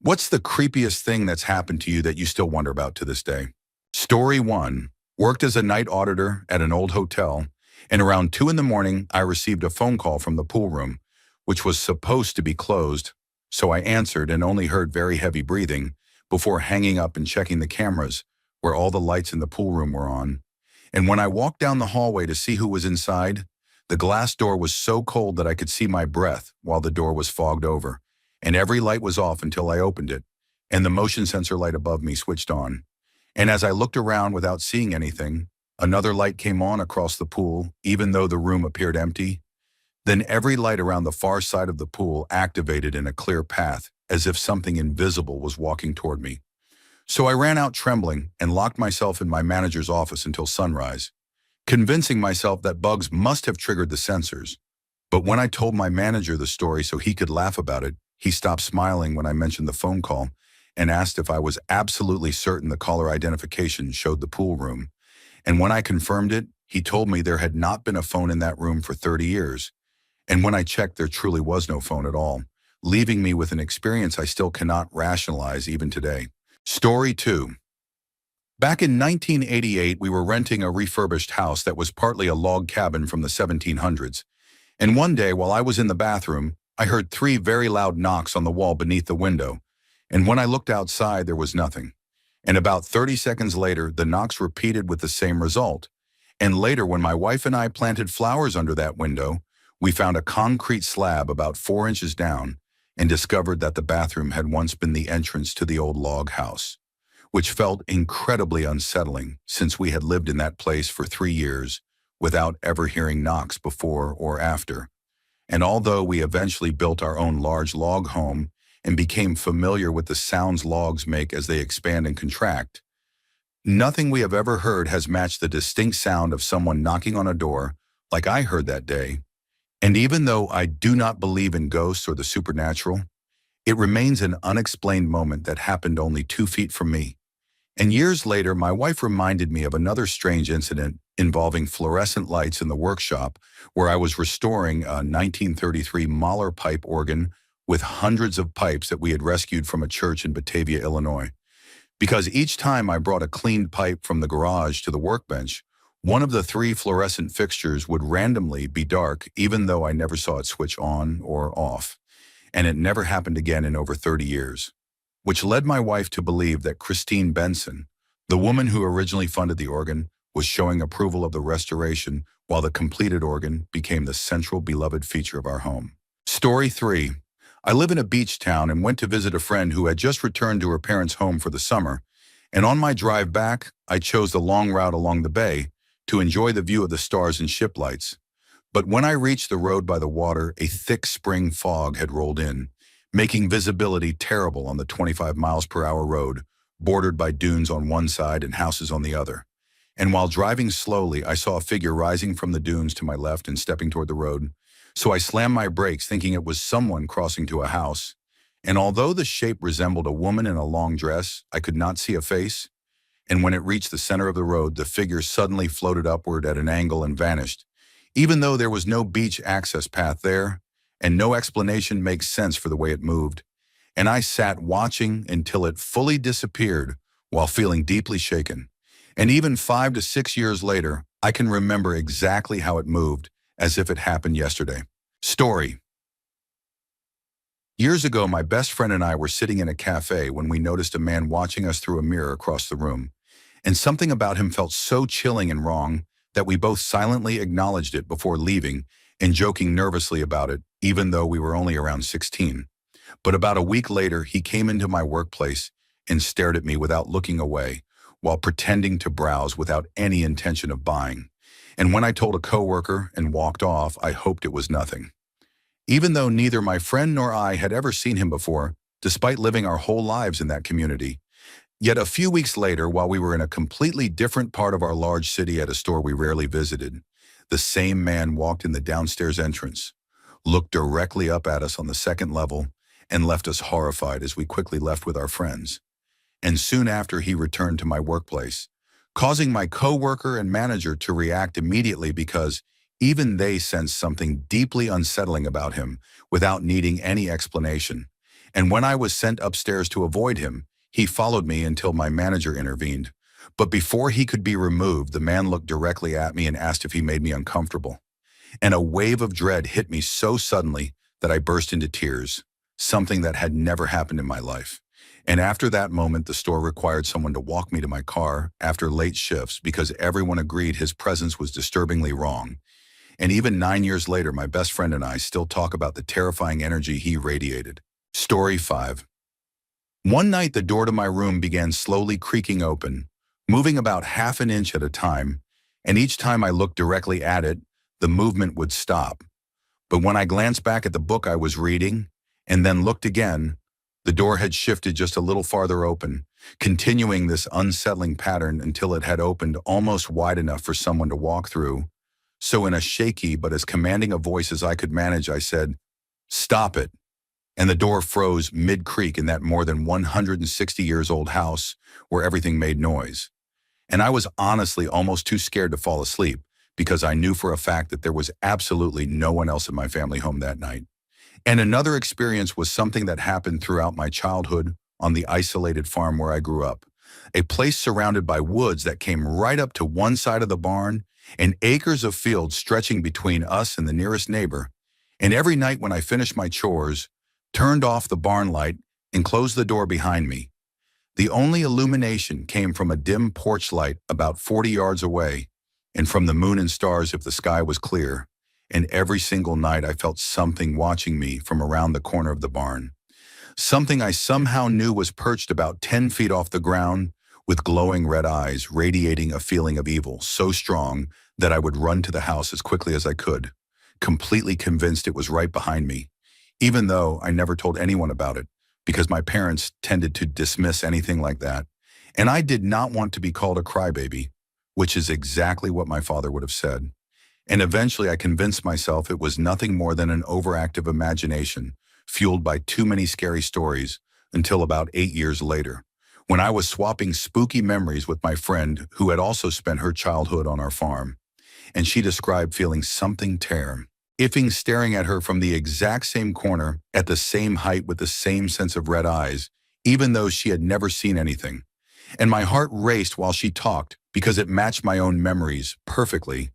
What's the creepiest thing that's happened to you that you still wonder about to this day? Story 1. Worked as a night auditor at an old hotel, and around 2 in the morning, I received a phone call from the pool room, which was supposed to be closed, so I answered and only heard very heavy breathing before hanging up and checking the cameras where all the lights in the pool room were on. And when I walked down the hallway to see who was inside, the glass door was so cold that I could see my breath while the door was fogged over, and every light was off until I opened it, and the motion sensor light above me switched on. And as I looked around without seeing anything, another light came on across the pool, even though the room appeared empty. Then every light around the far side of the pool activated in a clear path, as if something invisible was walking toward me. So I ran out trembling and locked myself in my manager's office until sunrise, convincing myself that bugs must have triggered the sensors. But when I told my manager the story so he could laugh about it, he stopped smiling when I mentioned the phone call and asked if I was absolutely certain the caller identification showed the pool room. And when I confirmed it, he told me there had not been a phone in that room for 30 years. And when I checked, there truly was no phone at all, leaving me with an experience I still cannot rationalize even today. Story 2. Back in 1988, we were renting a refurbished house that was partly a log cabin from the 1700s. And one day, while I was in the bathroom, I heard 3 very loud knocks on the wall beneath the window. And when I looked outside, there was nothing. And about 30 seconds later, the knocks repeated with the same result. And later, when my wife and I planted flowers under that window, we found a concrete slab about 4 inches down and discovered that the bathroom had once been the entrance to the old log house, which felt incredibly unsettling since we had lived in that place for 3 years without ever hearing knocks before or after. And although we eventually built our own large log home and became familiar with the sounds logs make as they expand and contract, nothing we have ever heard has matched the distinct sound of someone knocking on a door like I heard that day. And even though I do not believe in ghosts or the supernatural, it remains an unexplained moment that happened only 2 feet from me. And years later, my wife reminded me of another strange incident involving fluorescent lights in the workshop where I was restoring a 1933 Mahler pipe organ with hundreds of pipes that we had rescued from a church in Batavia, Illinois. Because each time I brought a cleaned pipe from the garage to the workbench, one of the 3 fluorescent fixtures would randomly be dark, even though I never saw it switch on or off. And it never happened again in over 30 years. Which led my wife to believe that Christine Benson, the woman who originally funded the organ, was showing approval of the restoration, while the completed organ became the central beloved feature of our home. Story 3. I live in a beach town and went to visit a friend who had just returned to her parents' home for the summer, and on my drive back, I chose the long route along the bay to enjoy the view of the stars and ship lights. But when I reached the road by the water, a thick spring fog had rolled in, making visibility terrible on the 25 miles per hour road, bordered by dunes on one side and houses on the other. And while driving slowly, I saw a figure rising from the dunes to my left and stepping toward the road. So I slammed my brakes, thinking it was someone crossing to a house. And although the shape resembled a woman in a long dress, I could not see a face. And when it reached the center of the road, the figure suddenly floated upward at an angle and vanished, even though there was no beach access path there, and no explanation makes sense for the way it moved. And I sat watching until it fully disappeared while feeling deeply shaken. And even 5 to 6 years later, I can remember exactly how it moved, as if it happened yesterday. Story. Years ago, my best friend and I were sitting in a cafe when we noticed a man watching us through a mirror across the room. And something about him felt so chilling and wrong that we both silently acknowledged it before leaving and joking nervously about it, even though we were only around 16. But about a week later, he came into my workplace and stared at me without looking away, while pretending to browse without any intention of buying. And when I told a coworker and walked off, I hoped it was nothing. Even though neither my friend nor I had ever seen him before, despite living our whole lives in that community. Yet a few weeks later, while we were in a completely different part of our large city at a store we rarely visited, the same man walked in the downstairs entrance, looked directly up at us on the second level, and left us horrified as we quickly left with our friends. And soon after, he returned to my workplace, causing my coworker and manager to react immediately because even they sensed something deeply unsettling about him without needing any explanation. And when I was sent upstairs to avoid him, he followed me until my manager intervened. But before he could be removed, the man looked directly at me and asked if he made me uncomfortable. And a wave of dread hit me so suddenly that I burst into tears, something that had never happened in my life. And after that moment, the store required someone to walk me to my car after late shifts because everyone agreed his presence was disturbingly wrong. And even 9 years later, my best friend and I still talk about the terrifying energy he radiated. Story 5. One night, the door to my room began slowly creaking open, moving about half an inch at a time, and each time I looked directly at it, the movement would stop. But when I glanced back at the book I was reading, and then looked again, the door had shifted just a little farther open, continuing this unsettling pattern until it had opened almost wide enough for someone to walk through. So in a shaky but as commanding a voice as I could manage, I said, "Stop it." And the door froze mid-creak in that more than 160 years old house where everything made noise. And I was honestly almost too scared to fall asleep because I knew for a fact that there was absolutely no one else in my family home that night. And another experience was something that happened throughout my childhood on the isolated farm where I grew up, a place surrounded by woods that came right up to one side of the barn and acres of fields stretching between us and the nearest neighbor. And every night when I finished my chores, turned off the barn light and closed the door behind me, the only illumination came from a dim porch light about 40 yards away and from the moon and stars if the sky was clear. And every single night I felt something watching me from around the corner of the barn. Something I somehow knew was perched about 10 feet off the ground with glowing red eyes, radiating a feeling of evil so strong that I would run to the house as quickly as I could, completely convinced it was right behind me, even though I never told anyone about it because my parents tended to dismiss anything like that. And I did not want to be called a crybaby, which is exactly what my father would have said. And eventually I convinced myself it was nothing more than an overactive imagination, fueled by too many scary stories, until about 8 years later, when I was swapping spooky memories with my friend who had also spent her childhood on our farm. And she described feeling something tear, ifing staring at her from the exact same corner, at the same height with the same sense of red eyes, even though she had never seen anything. And my heart raced while she talked because it matched my own memories perfectly.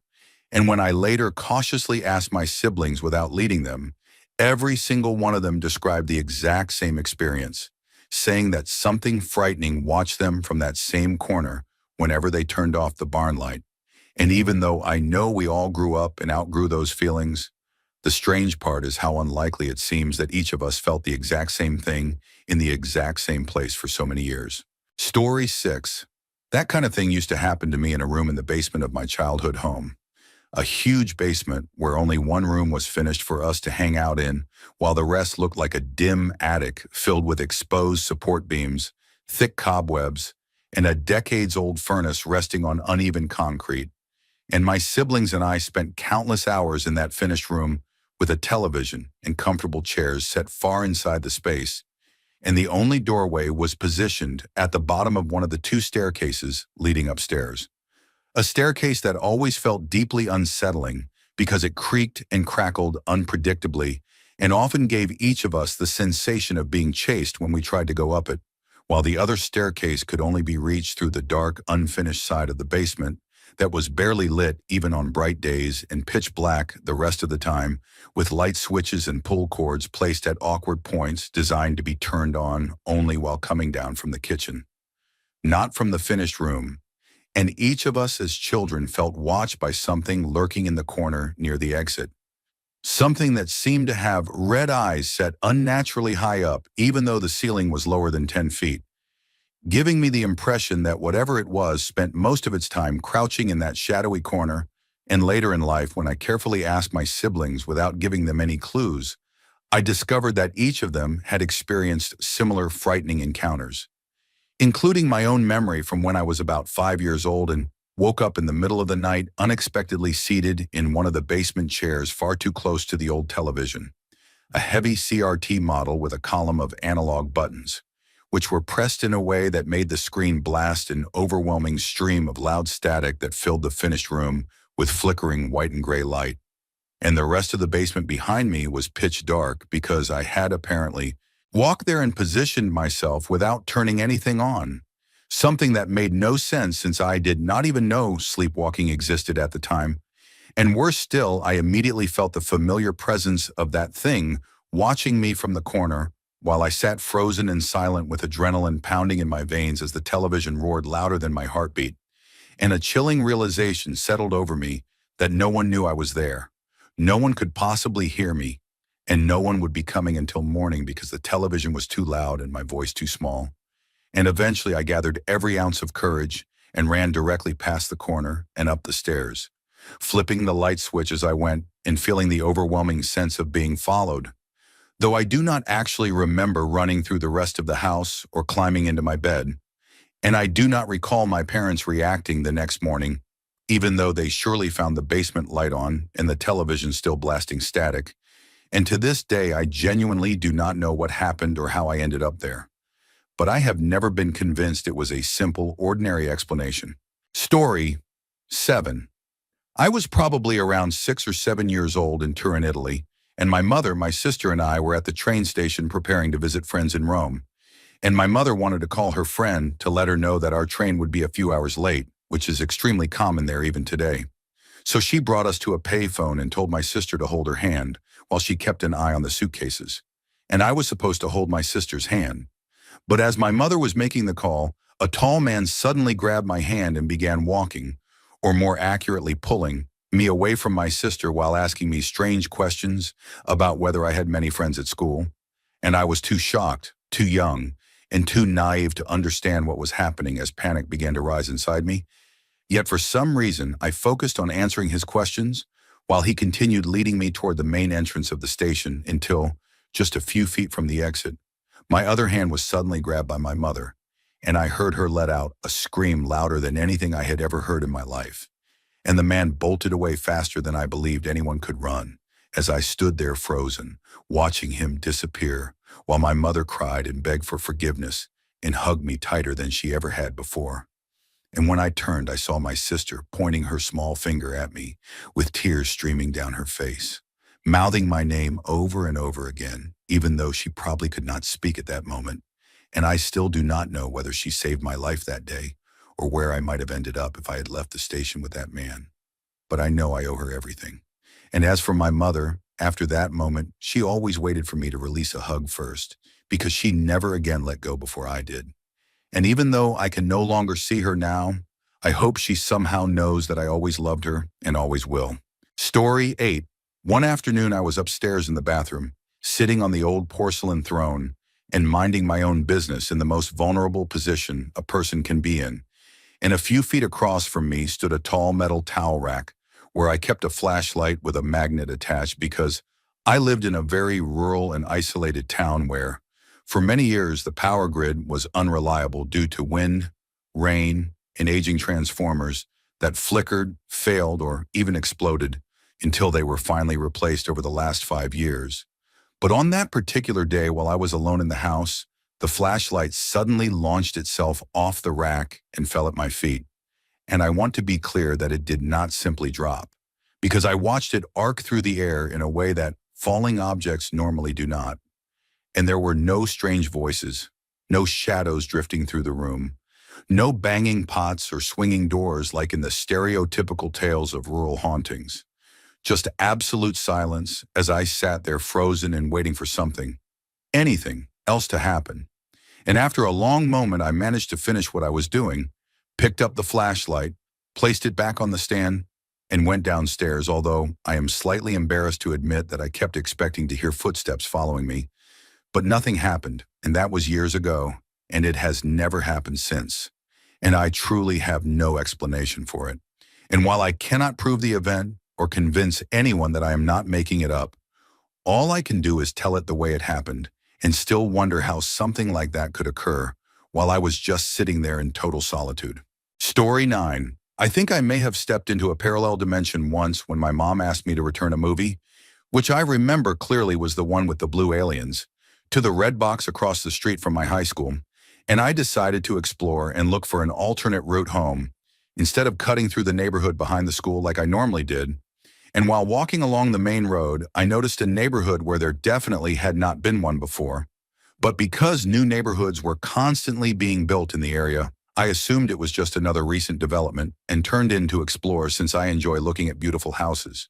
And when I later cautiously asked my siblings without leading them, every single one of them described the exact same experience, saying that something frightening watched them from that same corner whenever they turned off the barn light. And even though I know we all grew up and outgrew those feelings, the strange part is how unlikely it seems that each of us felt the exact same thing in the exact same place for so many years. Story 6. That kind of thing used to happen to me in a room in the basement of my childhood home. A huge basement where only one room was finished for us to hang out in, while the rest looked like a dim attic filled with exposed support beams, thick cobwebs, and a decades-old furnace resting on uneven concrete. And my siblings and I spent countless hours in that finished room with a television and comfortable chairs set far inside the space, and the only doorway was positioned at the bottom of one of the two staircases leading upstairs. A staircase that always felt deeply unsettling because it creaked and crackled unpredictably and often gave each of us the sensation of being chased when we tried to go up it, while the other staircase could only be reached through the dark, unfinished side of the basement that was barely lit even on bright days and pitch black the rest of the time, with light switches and pull cords placed at awkward points designed to be turned on only while coming down from the kitchen, not from the finished room. And each of us as children felt watched by something lurking in the corner near the exit. Something that seemed to have red eyes set unnaturally high up, even though the ceiling was lower than 10 feet, giving me the impression that whatever it was spent most of its time crouching in that shadowy corner. And later in life, when I carefully asked my siblings without giving them any clues, I discovered that each of them had experienced similar frightening encounters, including my own memory from when I was about 5 years old and woke up in the middle of the night unexpectedly seated in one of the basement chairs far too close to the old television, a heavy CRT model with a column of analog buttons, which were pressed in a way that made the screen blast an overwhelming stream of loud static that filled the finished room with flickering white and gray light. And the rest of the basement behind me was pitch dark because I had apparently Walked there and positioned myself without turning anything on, something that made no sense since I did not even know sleepwalking existed at the time. And worse still, I immediately felt the familiar presence of that thing watching me from the corner while I sat frozen and silent with adrenaline pounding in my veins as the television roared louder than my heartbeat. And a chilling realization settled over me that no one knew I was there. No one could possibly hear me, and no one would be coming until morning because the television was too loud and my voice too small. And eventually I gathered every ounce of courage and ran directly past the corner and up the stairs, flipping the light switch as I went and feeling the overwhelming sense of being followed. Though I do not actually remember running through the rest of the house or climbing into my bed, and I do not recall my parents reacting the next morning, even though they surely found the basement light on and the television still blasting static. And to this day, I genuinely do not know what happened or how I ended up there. But I have never been convinced it was a simple, ordinary explanation. Story 7. I was probably around 6 or 7 years old in Turin, Italy, and my mother, my sister, and I were at the train station preparing to visit friends in Rome. And my mother wanted to call her friend to let her know that our train would be a few hours late, which is extremely common there even today. So she brought us to a payphone and told my sister to hold her hand while she kept an eye on the suitcases. And I was supposed to hold my sister's hand. But as my mother was making the call, a tall man suddenly grabbed my hand and began walking, or more accurately pulling, me away from my sister while asking me strange questions about whether I had many friends at school. And I was too shocked, too young, and too naive to understand what was happening as panic began to rise inside me. Yet for some reason, I focused on answering his questions while he continued leading me toward the main entrance of the station until, just a few feet from the exit, my other hand was suddenly grabbed by my mother, and I heard her let out a scream louder than anything I had ever heard in my life. And the man bolted away faster than I believed anyone could run, as I stood there frozen, watching him disappear, while my mother cried and begged for forgiveness and hugged me tighter than she ever had before. And when I turned, I saw my sister pointing her small finger at me, with tears streaming down her face, mouthing my name over and over again, even though she probably could not speak at that moment. And I still do not know whether she saved my life that day or where I might have ended up if I had left the station with that man. But I know I owe her everything. And as for my mother, after that moment, she always waited for me to release a hug first, because she never again let go before I did. And even though I can no longer see her now, I hope she somehow knows that I always loved her and always will. Story 8. One afternoon I was upstairs in the bathroom, sitting on the old porcelain throne and minding my own business in the most vulnerable position a person can be in. And a few feet across from me stood a tall metal towel rack where I kept a flashlight with a magnet attached because I lived in a very rural and isolated town where, for many years, the power grid was unreliable due to wind, rain, and aging transformers that flickered, failed, or even exploded until they were finally replaced over the last 5 years. But on that particular day, while I was alone in the house, the flashlight suddenly launched itself off the rack and fell at my feet. And I want to be clear that it did not simply drop, because I watched it arc through the air in a way that falling objects normally do not. And there were no strange voices, no shadows drifting through the room, no banging pots or swinging doors like in the stereotypical tales of rural hauntings. Just absolute silence as I sat there frozen and waiting for something, anything else to happen. And after a long moment, I managed to finish what I was doing, picked up the flashlight, placed it back on the stand, and went downstairs, although I am slightly embarrassed to admit that I kept expecting to hear footsteps following me. But nothing happened, and that was years ago, and it has never happened since. And I truly have no explanation for it. And while I cannot prove the event or convince anyone that I am not making it up, all I can do is tell it the way it happened and still wonder how something like that could occur while I was just sitting there in total solitude. Story 9. I think I may have stepped into a parallel dimension once when my mom asked me to return a movie, which I remember clearly was the one with the blue aliens, to the red box across the street from my high school, and I decided to explore and look for an alternate route home instead of cutting through the neighborhood behind the school like I normally did. And while walking along the main road, I noticed a neighborhood where there definitely had not been one before, But because new neighborhoods were constantly being built in the area, I assumed it was just another recent development and turned in to explore since I enjoy looking at beautiful houses.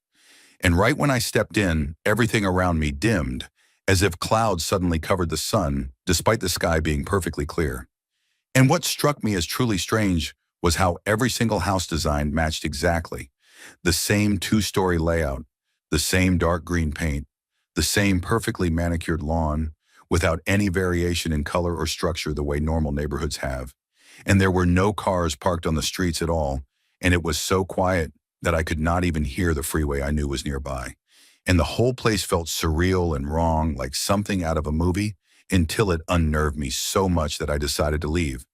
And right when I stepped in, everything around me dimmed, as if clouds suddenly covered the sun, despite the sky being perfectly clear. And what struck me as truly strange was how every single house design matched exactly. The same two-story layout, the same dark green paint, the same perfectly manicured lawn, without any variation in color or structure the way normal neighborhoods have. And there were no cars parked on the streets at all, and it was so quiet that I could not even hear the freeway I knew was nearby. And the whole place felt surreal and wrong, like something out of a movie, until it unnerved me so much that I decided to leave.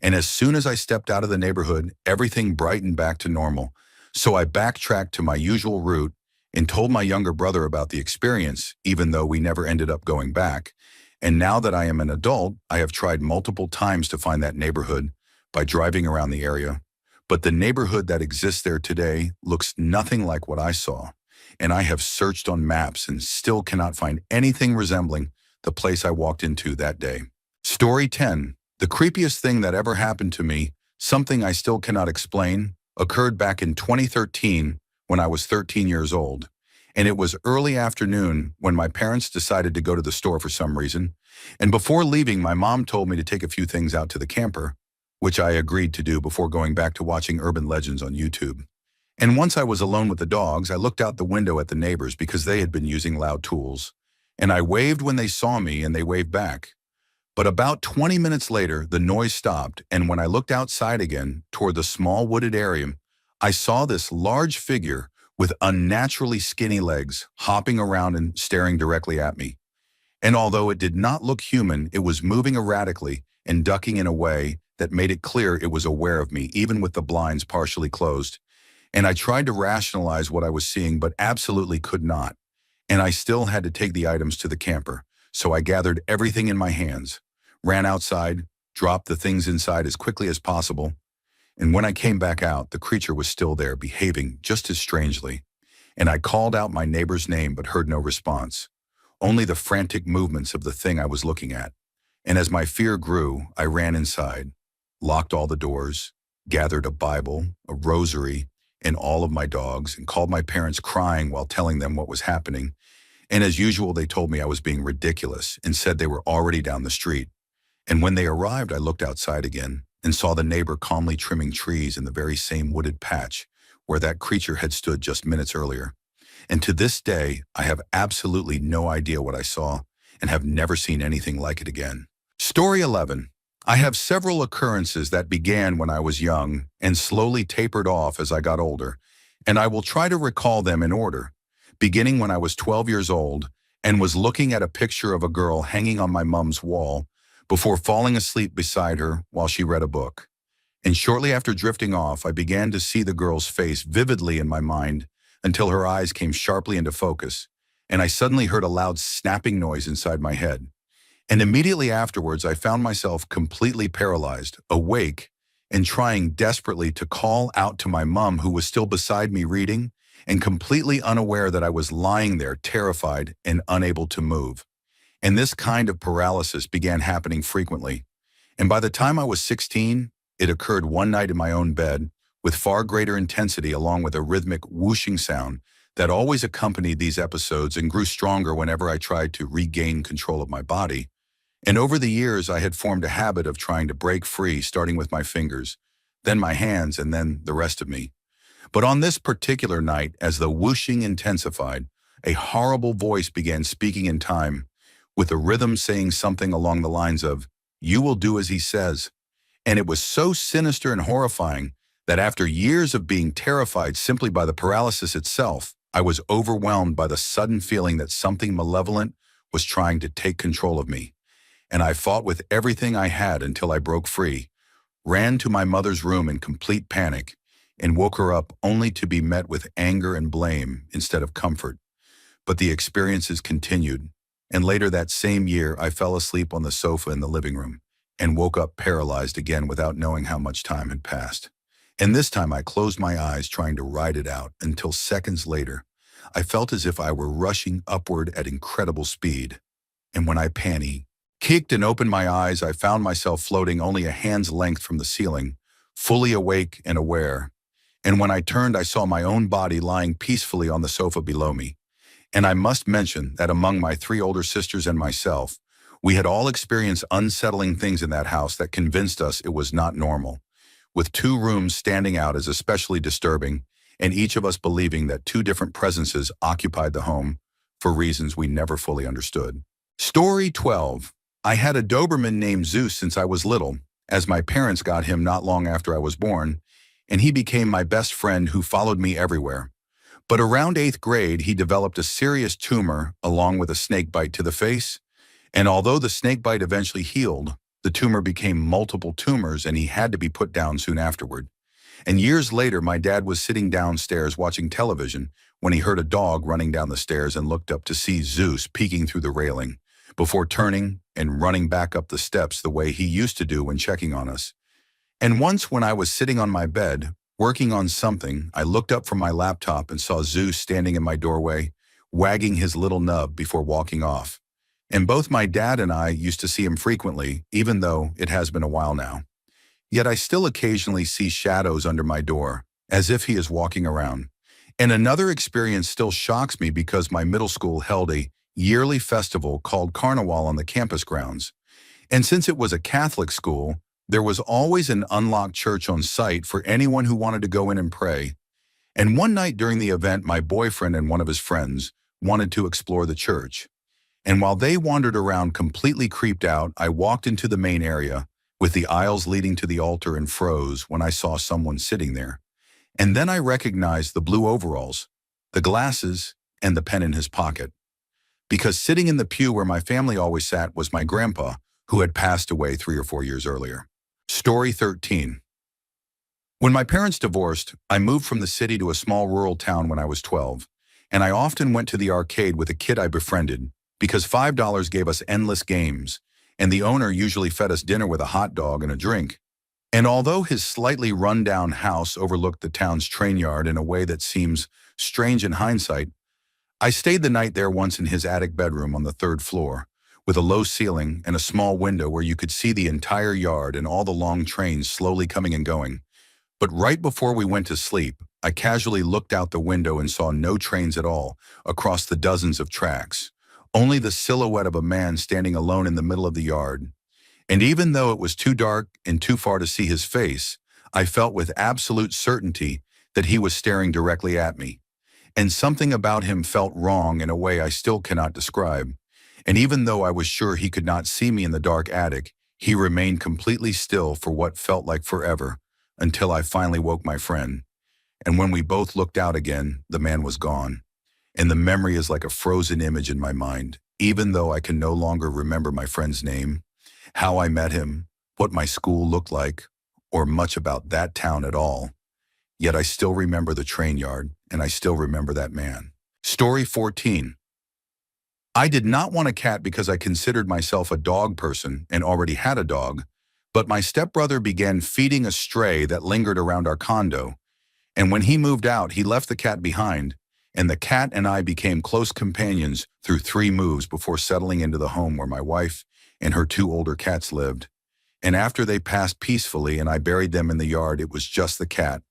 And as soon as I stepped out of the neighborhood, everything brightened back to normal. So I backtracked to my usual route and told my younger brother about the experience, even though we never ended up going back. And now that I am an adult, I have tried multiple times to find that neighborhood by driving around the area. But the neighborhood that exists there today looks nothing like what I saw. And I have searched on maps and still cannot find anything resembling the place I walked into that day. Story 10. The creepiest thing that ever happened to me, something I still cannot explain, occurred back in 2013 when I was 13 years old. And it was early afternoon when my parents decided to go to the store for some reason. And before leaving, my mom told me to take a few things out to the camper, which I agreed to do before going back to watching urban legends on YouTube. And once I was alone with the dogs, I looked out the window at the neighbors because they had been using loud tools. And I waved when they saw me and they waved back. But about 20 minutes later, the noise stopped, and when I looked outside again toward the small wooded area, I saw this large figure with unnaturally skinny legs hopping around and staring directly at me. And although it did not look human, it was moving erratically and ducking in a way that made it clear it was aware of me, even with the blinds partially closed. And I tried to rationalize what I was seeing, but absolutely could not. And I still had to take the items to the camper, so I gathered everything in my hands, ran outside, dropped the things inside as quickly as possible, and when I came back out, the creature was still there, behaving just as strangely. And I called out my neighbor's name but heard no response, only the frantic movements of the thing I was looking at. And as my fear grew, I ran inside, locked all the doors, gathered a Bible, a rosary, and all of my dogs, and called my parents crying while telling them what was happening. And as usual, they told me I was being ridiculous and said they were already down the street. And when they arrived, I looked outside again and saw the neighbor calmly trimming trees in the very same wooded patch where that creature had stood just minutes earlier. And to this day, I have absolutely no idea what I saw and have never seen anything like it again. Story 11. I have several occurrences that began when I was young and slowly tapered off as I got older, and I will try to recall them in order, beginning when I was 12 years old and was looking at a picture of a girl hanging on my mom's wall before falling asleep beside her while she read a book. And shortly after drifting off, I began to see the girl's face vividly in my mind until her eyes came sharply into focus, and I suddenly heard a loud snapping noise inside my head. And immediately afterwards, I found myself completely paralyzed, awake, and trying desperately to call out to my mom, who was still beside me reading, and completely unaware that I was lying there, terrified and unable to move. And this kind of paralysis began happening frequently. And by the time I was 16, it occurred one night in my own bed with far greater intensity, along with a rhythmic whooshing sound that always accompanied these episodes and grew stronger whenever I tried to regain control of my body. And over the years, I had formed a habit of trying to break free, starting with my fingers, then my hands, and then the rest of me. But on this particular night, as the whooshing intensified, a horrible voice began speaking in time, with a rhythm saying something along the lines of, "You will do as he says." And it was so sinister and horrifying that after years of being terrified simply by the paralysis itself, I was overwhelmed by the sudden feeling that something malevolent was trying to take control of me. And I fought with everything I had until I broke free, ran to my mother's room in complete panic, and woke her up only to be met with anger and blame instead of comfort. But the experiences continued, and later that same year, I fell asleep on the sofa in the living room and woke up paralyzed again without knowing how much time had passed. And this time I closed my eyes trying to ride it out until seconds later, I felt as if I were rushing upward at incredible speed. And when I panicked, Kicked and opened my eyes, I found myself floating only a hand's length from the ceiling, fully awake and aware. And when I turned, I saw my own body lying peacefully on the sofa below me. And I must mention that among my three older sisters and myself, we had all experienced unsettling things in that house that convinced us it was not normal, with two rooms standing out as especially disturbing, and each of us believing that two different presences occupied the home for reasons we never fully understood. Story 12. I had a Doberman named Zeus since I was little, as my parents got him not long after I was born, and he became my best friend who followed me everywhere. But around 8th grade, he developed a serious tumor along with a snake bite to the face, and although the snake bite eventually healed, the tumor became multiple tumors and he had to be put down soon afterward. And years later, my dad was sitting downstairs watching television when he heard a dog running down the stairs and looked up to see Zeus peeking through the railing, before turning and running back up the steps the way he used to do when checking on us. And once when I was sitting on my bed, working on something, I looked up from my laptop and saw Zeus standing in my doorway, wagging his little nub before walking off. And both my dad and I used to see him frequently, even though it has been a while now. Yet I still occasionally see shadows under my door, as if he is walking around. And another experience still shocks me because my middle school held a yearly festival called Carnival on the campus grounds. And since it was a Catholic school, there was always an unlocked church on site for anyone who wanted to go in and pray. And one night during the event, my boyfriend and one of his friends wanted to explore the church. And while they wandered around completely creeped out, I walked into the main area with the aisles leading to the altar and froze when I saw someone sitting there. And then I recognized the blue overalls, the glasses, and the pen in his pocket. Because sitting in the pew where my family always sat was my grandpa, who had passed away 3 or 4 years earlier. Story 13. When my parents divorced, I moved from the city to a small rural town when I was 12, and I often went to the arcade with a kid I befriended because $5 gave us endless games, and the owner usually fed us dinner with a hot dog and a drink. And although his slightly run-down house overlooked the town's train yard in a way that seems strange in hindsight, I stayed the night there once in his attic bedroom on the 3rd floor, with a low ceiling and a small window where you could see the entire yard and all the long trains slowly coming and going. But right before we went to sleep, I casually looked out the window and saw no trains at all across the dozens of tracks, only the silhouette of a man standing alone in the middle of the yard. And even though it was too dark and too far to see his face, I felt with absolute certainty that he was staring directly at me. And something about him felt wrong in a way I still cannot describe. And even though I was sure he could not see me in the dark attic, he remained completely still for what felt like forever, until I finally woke my friend. And when we both looked out again, the man was gone. And the memory is like a frozen image in my mind, even though I can no longer remember my friend's name, how I met him, what my school looked like, or much about that town at all. Yet I still remember the train yard, and I still remember that man. Story 14. I did not want a cat because I considered myself a dog person and already had a dog, but my stepbrother began feeding a stray that lingered around our condo, and when he moved out, he left the cat behind, and the cat and I became close companions through 3 moves before settling into the home where my wife and her 2 older cats lived. And after they passed peacefully and I buried them in the yard, it was just the cat,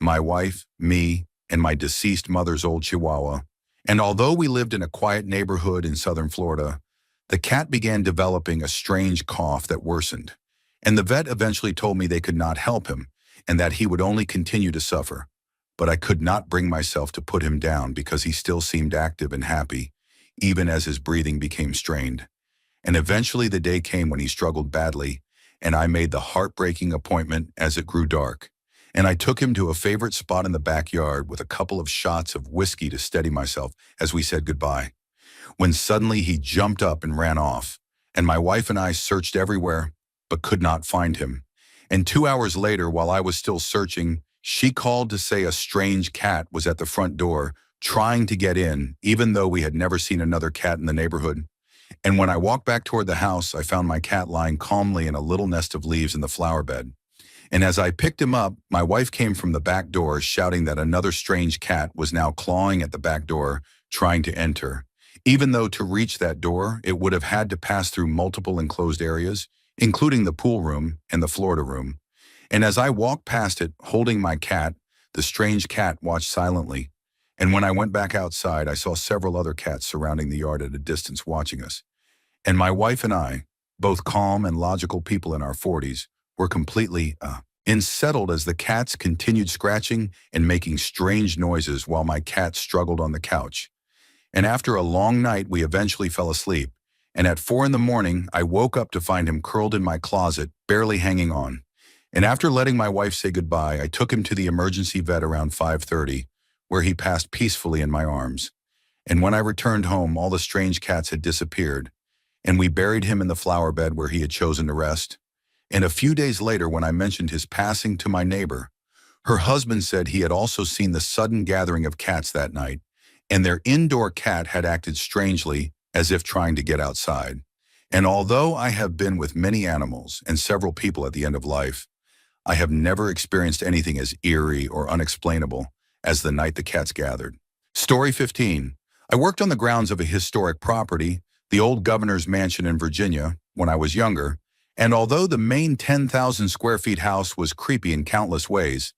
my wife, me, and my deceased mother's old Chihuahua. And although we lived in a quiet neighborhood in southern Florida, the cat began developing a strange cough that worsened. And the vet eventually told me they could not help him and that he would only continue to suffer. But I could not bring myself to put him down because he still seemed active and happy, even as his breathing became strained. And eventually the day came when he struggled badly, and I made the heartbreaking appointment as it grew dark. And I took him to a favorite spot in the backyard with a couple of shots of whiskey to steady myself as we said goodbye, when suddenly he jumped up and ran off, and my wife and I searched everywhere, but could not find him. And 2 hours later, while I was still searching, she called to say a strange cat was at the front door, trying to get in, even though we had never seen another cat in the neighborhood. And when I walked back toward the house, I found my cat lying calmly in a little nest of leaves in the flower bed. And as I picked him up, my wife came from the back door shouting that another strange cat was now clawing at the back door, trying to enter, even though to reach that door, it would have had to pass through multiple enclosed areas, including the pool room and the Florida room. And as I walked past it, holding my cat, the strange cat watched silently. And when I went back outside, I saw several other cats surrounding the yard at a distance watching us. And my wife and I, both calm and logical people in our 40s, were completely unsettled as the cats continued scratching and making strange noises while my cat struggled on the couch. And after a long night, we eventually fell asleep. And at 4 in the morning, I woke up to find him curled in my closet, barely hanging on. And after letting my wife say goodbye, I took him to the emergency vet around 5:30, where he passed peacefully in my arms. And when I returned home, all the strange cats had disappeared, and we buried him in the flower bed where he had chosen to rest. And a few days later, when I mentioned his passing to my neighbor, her husband said he had also seen the sudden gathering of cats that night, and their indoor cat had acted strangely, as if trying to get outside. And although I have been with many animals and several people at the end of life, I have never experienced anything as eerie or unexplainable as the night the cats gathered. Story 15. I worked on the grounds of a historic property, the old governor's mansion in Virginia, when I was younger, and although the main 10,000 square feet house was creepy in countless ways,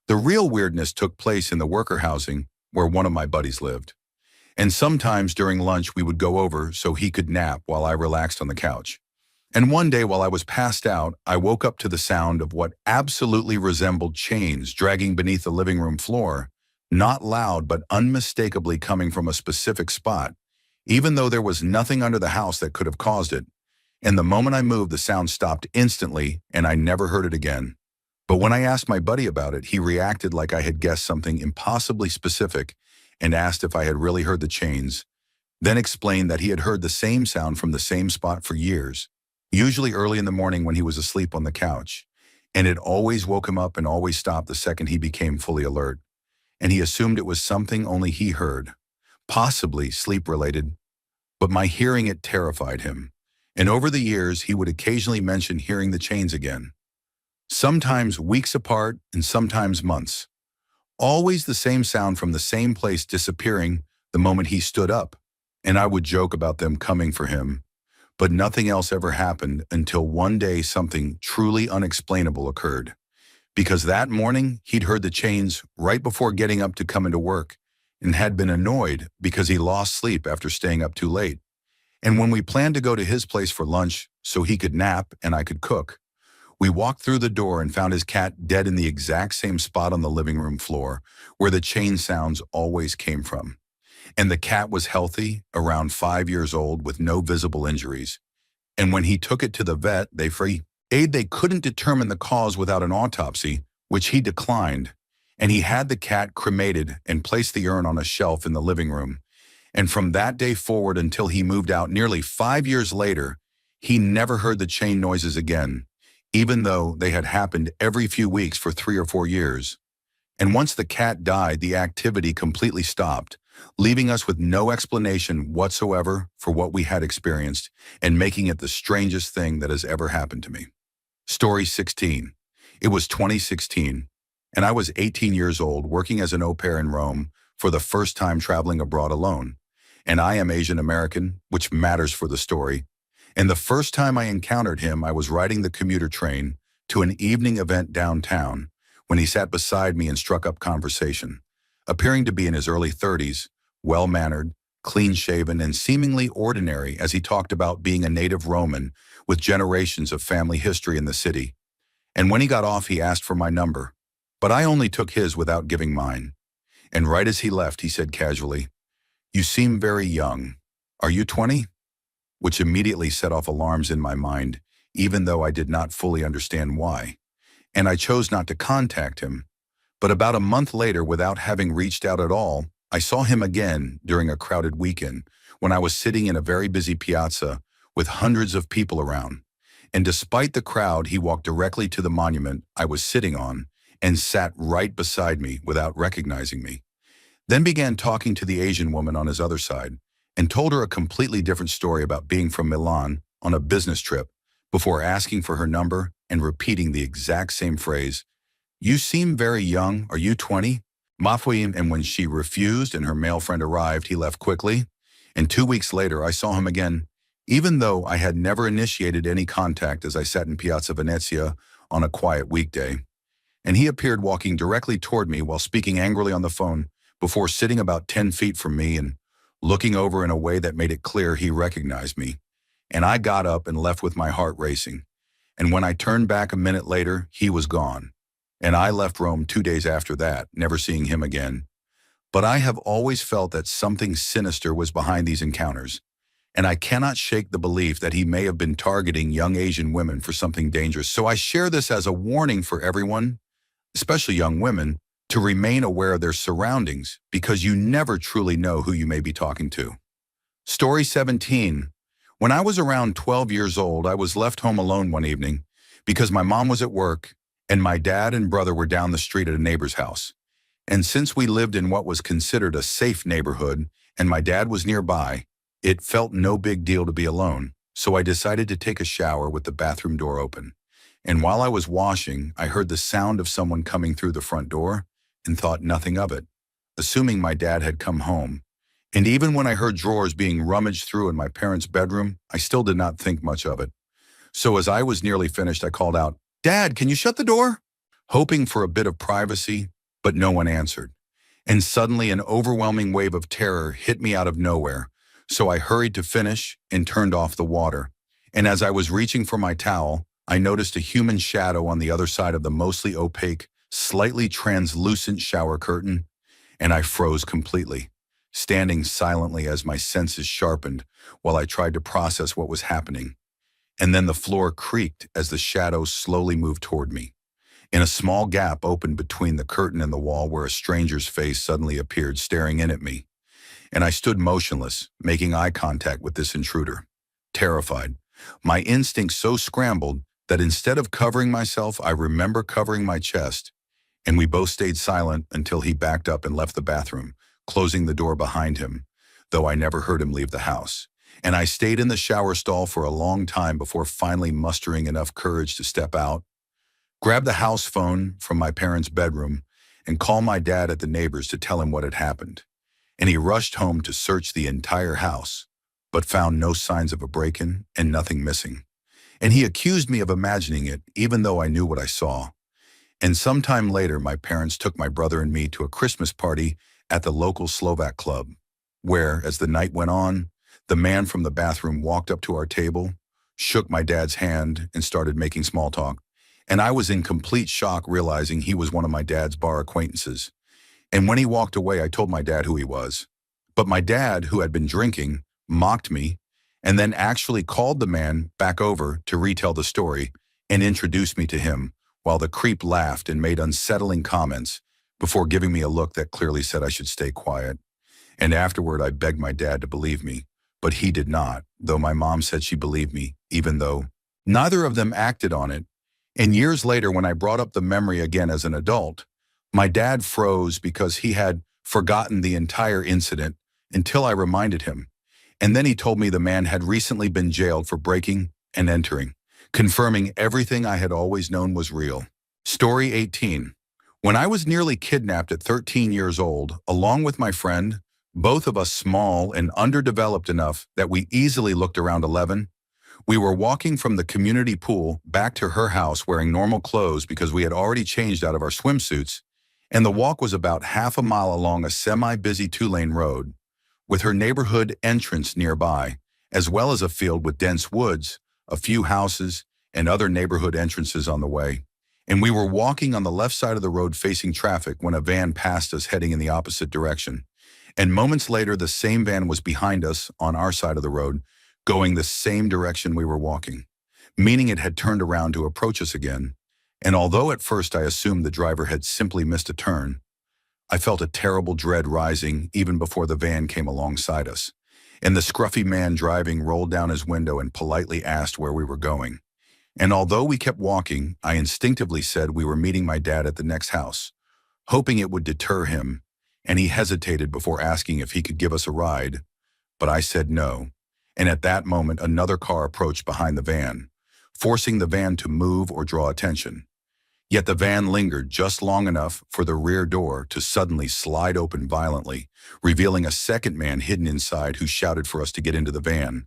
the real weirdness took place in the worker housing where one of my buddies lived. And sometimes during lunch we would go over so he could nap while I relaxed on the couch. And one day while I was passed out, I woke up to the sound of what absolutely resembled chains dragging beneath the living room floor, not loud but unmistakably coming from a specific spot, even though there was nothing under the house that could have caused it. And the moment I moved, the sound stopped instantly, and I never heard it again. But when I asked my buddy about it, he reacted like I had guessed something impossibly specific and asked if I had really heard the chains, then explained that he had heard the same sound from the same spot for years, usually early in the morning when he was asleep on the couch, and it always woke him up and always stopped the second he became fully alert. And he assumed it was something only he heard, possibly sleep-related, but my hearing it terrified him. And over the years, he would occasionally mention hearing the chains again, sometimes weeks apart and sometimes months. Always the same sound from the same place disappearing the moment he stood up, and I would joke about them coming for him. But nothing else ever happened until one day something truly unexplainable occurred. Because that morning, he'd heard the chains right before getting up to come into work and had been annoyed because he lost sleep after staying up too late. And when we planned to go to his place for lunch so he could nap and I could cook, we walked through the door and found his cat dead in the exact same spot on the living room floor where the chain sounds always came from. And the cat was healthy, around 5 years old, with no visible injuries. And when he took it to the vet, they couldn't determine the cause without an autopsy, which he declined. And he had the cat cremated and placed the urn on a shelf in the living room. And from that day forward until he moved out nearly 5 years later, he never heard the chain noises again, even though they had happened every few weeks for 3 or 4 years. And once the cat died, the activity completely stopped, leaving us with no explanation whatsoever for what we had experienced and making it the strangest thing that has ever happened to me. Story 16. It was 2016, and I was 18 years old working as an au pair in Rome for the first time traveling abroad alone. And I am Asian American, which matters for the story. And the first time I encountered him, I was riding the commuter train to an evening event downtown when he sat beside me and struck up conversation. Appearing to be in his early 30s, well-mannered, clean-shaven, and seemingly ordinary as he talked about being a native Roman with generations of family history in the city. And when he got off, he asked for my number, but I only took his without giving mine. And right as he left, he said casually, "You seem very young. Are you 20?" Which immediately set off alarms in my mind, even though I did not fully understand why. And I chose not to contact him. But about a month later, without having reached out at all, I saw him again during a crowded weekend when I was sitting in a very busy piazza with hundreds of people around. And despite the crowd, he walked directly to the monument I was sitting on and sat right beside me without recognizing me. Then began talking to the Asian woman on his other side and told her a completely different story about being from Milan on a business trip before asking for her number and repeating the exact same phrase, "You seem very young. Are you 20? Mafui," and when she refused and her male friend arrived, he left quickly. And 2 weeks later, I saw him again, even though I had never initiated any contact as I sat in Piazza Venezia on a quiet weekday. And he appeared walking directly toward me while speaking angrily on the phone before sitting about 10 feet from me and looking over in a way that made it clear he recognized me. And I got up and left with my heart racing. And when I turned back a minute later, he was gone. And I left Rome 2 days after that, never seeing him again. But I have always felt that something sinister was behind these encounters, and I cannot shake the belief that he may have been targeting young Asian women for something dangerous. So I share this as a warning for everyone, especially young women, to remain aware of their surroundings because you never truly know who you may be talking to. Story 17. When I was around 12 years old, I was left home alone one evening because my mom was at work and my dad and brother were down the street at a neighbor's house. And since we lived in what was considered a safe neighborhood and my dad was nearby, it felt no big deal to be alone. So I decided to take a shower with the bathroom door open. And while I was washing, I heard the sound of someone coming through the front door and thought nothing of it, assuming my dad had come home. And even when I heard drawers being rummaged through in my parents' bedroom, I still did not think much of it. So as I was nearly finished, I called out, "Dad, can you shut the door?" Hoping for a bit of privacy, but no one answered. And suddenly an overwhelming wave of terror hit me out of nowhere. So I hurried to finish and turned off the water. And as I was reaching for my towel, I noticed a human shadow on the other side of the mostly opaque, slightly translucent shower curtain, and I froze completely, standing silently as my senses sharpened while I tried to process what was happening. And then the floor creaked as the shadow slowly moved toward me. In a small gap opened between the curtain and the wall where a stranger's face suddenly appeared staring in at me. And I stood motionless, making eye contact with this intruder. Terrified, my instincts so scrambled that instead of covering myself, I remember covering my chest, and we both stayed silent until he backed up and left the bathroom, closing the door behind him, though I never heard him leave the house. And I stayed in the shower stall for a long time before finally mustering enough courage to step out, grab the house phone from my parents' bedroom, and call my dad at the neighbors to tell him what had happened. And he rushed home to search the entire house, but found no signs of a break-in and nothing missing. And he accused me of imagining it, even though I knew what I saw. And sometime later, my parents took my brother and me to a Christmas party at the local Slovak club, where, as the night went on, the man from the bathroom walked up to our table, shook my dad's hand, and started making small talk. And I was in complete shock realizing he was one of my dad's bar acquaintances. And when he walked away, I told my dad who he was. But my dad, who had been drinking, mocked me and then actually called the man back over to retell the story and introduced me to him, while the creep laughed and made unsettling comments before giving me a look that clearly said I should stay quiet. And afterward, I begged my dad to believe me, but he did not, though my mom said she believed me, even though neither of them acted on it. And years later, when I brought up the memory again as an adult, my dad froze because he had forgotten the entire incident until I reminded him. And then he told me the man had recently been jailed for breaking and entering, confirming everything I had always known was real. Story 18. When I was nearly kidnapped at 13 years old, along with my friend, both of us small and underdeveloped enough that we easily looked around 11, we were walking from the community pool back to her house wearing normal clothes because we had already changed out of our swimsuits, and the walk was about half a mile along a semi-busy two-lane road, with her neighborhood entrance nearby, as well as a field with dense woods, a few houses, and other neighborhood entrances on the way. And we were walking on the left side of the road facing traffic when a van passed us heading in the opposite direction. And moments later, the same van was behind us on our side of the road, going the same direction we were walking, meaning it had turned around to approach us again. And although at first I assumed the driver had simply missed a turn, I felt a terrible dread rising even before the van came alongside us. And the scruffy man driving rolled down his window and politely asked where we were going. And although we kept walking, I instinctively said we were meeting my dad at the next house, hoping it would deter him, and he hesitated before asking if he could give us a ride. But I said no. And at that moment, another car approached behind the van, forcing the van to move or draw attention. Yet the van lingered just long enough for the rear door to suddenly slide open violently, revealing a second man hidden inside who shouted for us to get into the van.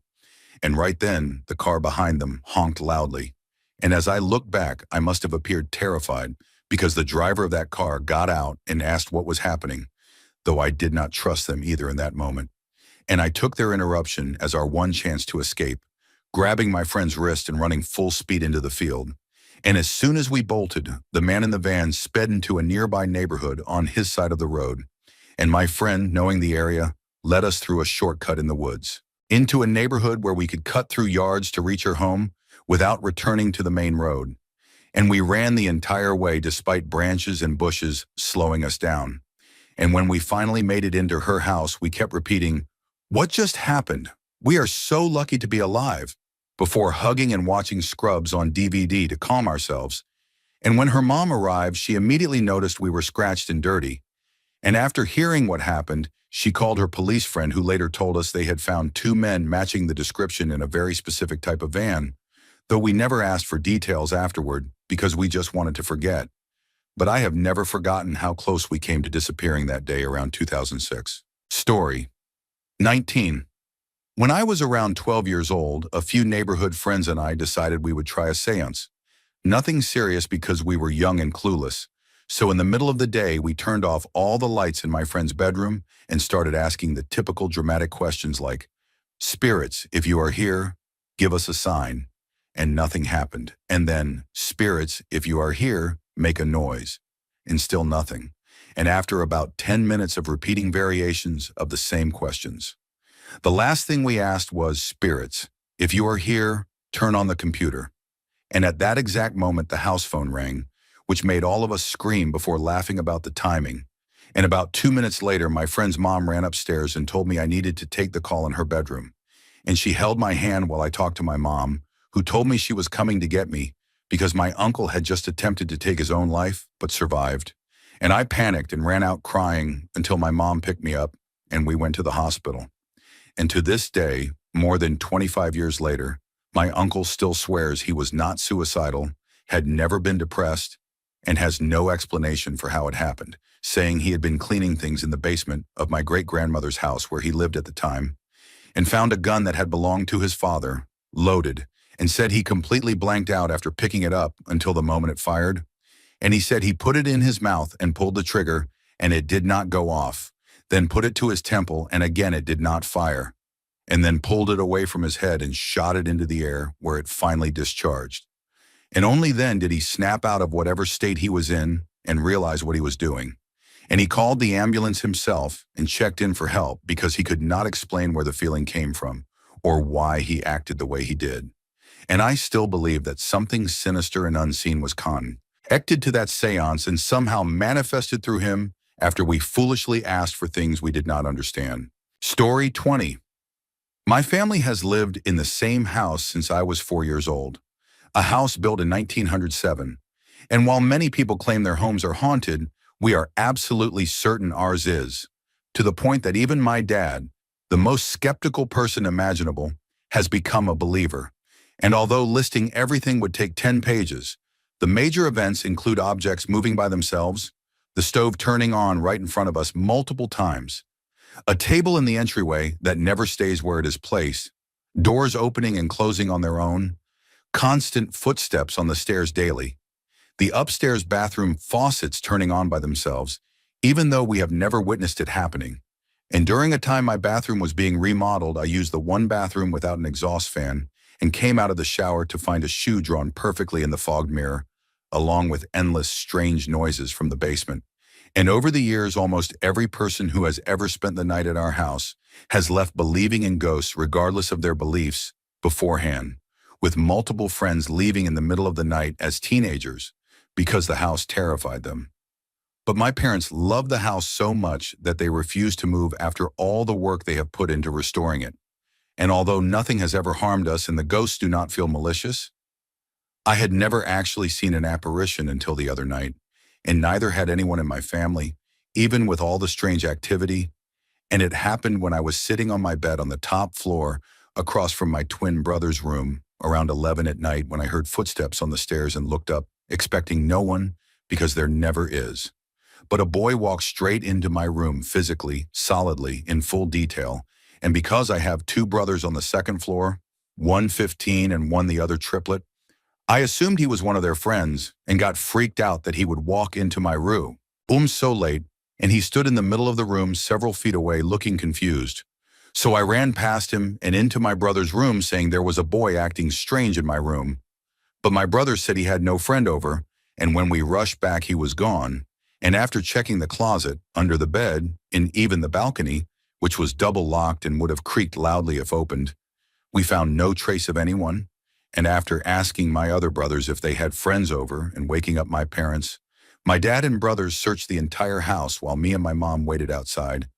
And right then, the car behind them honked loudly. And as I looked back, I must have appeared terrified because the driver of that car got out and asked what was happening, though I did not trust them either in that moment. And I took their interruption as our one chance to escape, grabbing my friend's wrist and running full speed into the field. And as soon as we bolted, the man in the van sped into a nearby neighborhood on his side of the road, and my friend, knowing the area, led us through a shortcut in the woods, into a neighborhood where we could cut through yards to reach her home without returning to the main road. And we ran the entire way despite branches and bushes slowing us down. And when we finally made it into her house, we kept repeating, "What just happened? We are so lucky to be alive," before hugging and watching Scrubs on DVD to calm ourselves. And when her mom arrived, she immediately noticed we were scratched and dirty. And after hearing what happened, she called her police friend, who later told us they had found two men matching the description in a very specific type of van, though we never asked for details afterward because we just wanted to forget. But I have never forgotten how close we came to disappearing that day around 2006. Story 19. When I was around 12 years old, a few neighborhood friends and I decided we would try a seance. Nothing serious because we were young and clueless. So in the middle of the day, we turned off all the lights in my friend's bedroom and started asking the typical dramatic questions like, "Spirits, if you are here, give us a sign." And nothing happened. And then, "Spirits, if you are here, make a noise." And still nothing. And after about 10 minutes of repeating variations of the same questions, the last thing we asked was, "Spirits, if you are here, turn on the computer." And at that exact moment, the house phone rang, which made all of us scream before laughing about the timing. And about 2 minutes later, my friend's mom ran upstairs and told me I needed to take the call in her bedroom. And she held my hand while I talked to my mom, who told me she was coming to get me because my uncle had just attempted to take his own life, but survived. And I panicked and ran out crying until my mom picked me up and we went to the hospital. And to this day, more than 25 years later, my uncle still swears he was not suicidal, had never been depressed, and has no explanation for how it happened, saying he had been cleaning things in the basement of my great-grandmother's house where he lived at the time, and found a gun that had belonged to his father, loaded, and said he completely blanked out after picking it up until the moment it fired. And he said he put it in his mouth and pulled the trigger, and it did not go off, then put it to his temple, and again it did not fire, and then pulled it away from his head and shot it into the air where it finally discharged. And only then did he snap out of whatever state he was in and realize what he was doing. And he called the ambulance himself and checked in for help because he could not explain where the feeling came from or why he acted the way he did. And I still believe that something sinister and unseen was connected to that seance and somehow manifested through him after we foolishly asked for things we did not understand. Story 20. My family has lived in the same house since I was 4 years old, a house built in 1907. And while many people claim their homes are haunted, we are absolutely certain ours is, to the point that even my dad, the most skeptical person imaginable, has become a believer. And although listing everything would take 10 pages, the major events include objects moving by themselves, the stove turning on right in front of us multiple times, a table in the entryway that never stays where it is placed, doors opening and closing on their own, constant footsteps on the stairs daily, the upstairs bathroom faucets turning on by themselves, even though we have never witnessed it happening. And during a time my bathroom was being remodeled, I used the one bathroom without an exhaust fan and came out of the shower to find a shoe drawn perfectly in the fogged mirror, along with endless strange noises from the basement. And over the years, almost every person who has ever spent the night at our house has left believing in ghosts regardless of their beliefs beforehand, with multiple friends leaving in the middle of the night as teenagers because the house terrified them. But my parents love the house so much that they refuse to move after all the work they have put into restoring it. And although nothing has ever harmed us and the ghosts do not feel malicious, I had never actually seen an apparition until the other night, and neither had anyone in my family, even with all the strange activity. And it happened when I was sitting on my bed on the top floor across from my twin brother's room around 11 at night when I heard footsteps on the stairs and looked up expecting no one because there never is. But a boy walked straight into my room physically, solidly, in full detail, and because I have two brothers on the second floor, one 15 and one the other triplet, I assumed he was one of their friends and got freaked out that he would walk into my room. So late, and he stood in the middle of the room several feet away looking confused. So I ran past him and into my brother's room saying there was a boy acting strange in my room. But my brother said he had no friend over, and when we rushed back he was gone. And after checking the closet, under the bed, and even the balcony, which was double locked and would have creaked loudly if opened, we found no trace of anyone. And after asking my other brothers if they had friends over and waking up my parents, my dad and brothers searched the entire house while me and my mom waited outside,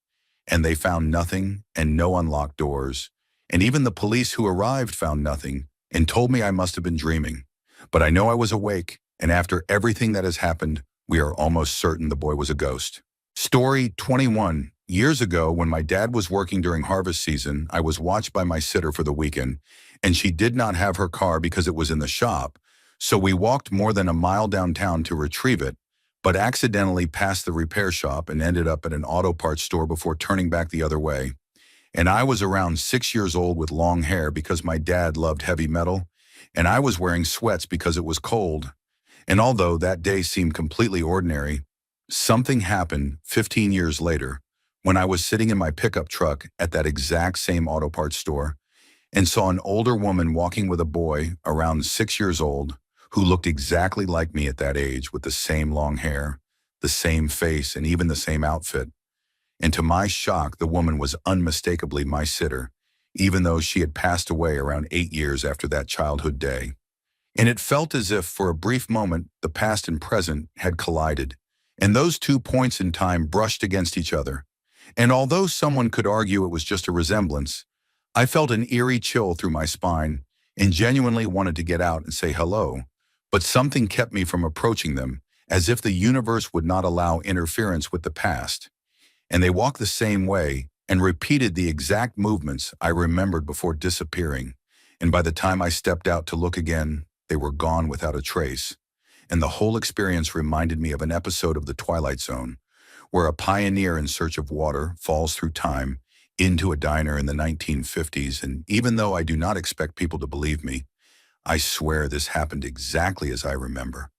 and they found nothing and no unlocked doors. And even the police who arrived found nothing and told me I must have been dreaming. But I know I was awake, and after everything that has happened, we are almost certain the boy was a ghost. Story 21. Years ago, when my dad was working during harvest season, I was watched by my sitter for the weekend, and she did not have her car because it was in the shop. So we walked more than a mile downtown to retrieve it, but accidentally passed the repair shop and ended up at an auto parts store before turning back the other way. And I was around 6 years old with long hair because my dad loved heavy metal, and I was wearing sweats because it was cold. And although that day seemed completely ordinary, something happened 15 years later when I was sitting in my pickup truck at that exact same auto parts store and saw an older woman walking with a boy around 6 years old who looked exactly like me at that age with the same long hair, the same face, and even the same outfit. And to my shock, the woman was unmistakably my sitter, even though she had passed away around 8 years after that childhood day. And it felt as if for a brief moment the past and present had collided, and those 2 points in time brushed against each other. And although someone could argue it was just a resemblance, I felt an eerie chill through my spine and genuinely wanted to get out and say hello, but something kept me from approaching them, as if the universe would not allow interference with the past. And they walked the same way and repeated the exact movements I remembered before disappearing, and by the time I stepped out to look again, they were gone without a trace. And the whole experience reminded me of an episode of The Twilight Zone, where a pioneer in search of water falls through time into a diner in the 1950s, and even though I do not expect people to believe me, I swear this happened exactly as I remember.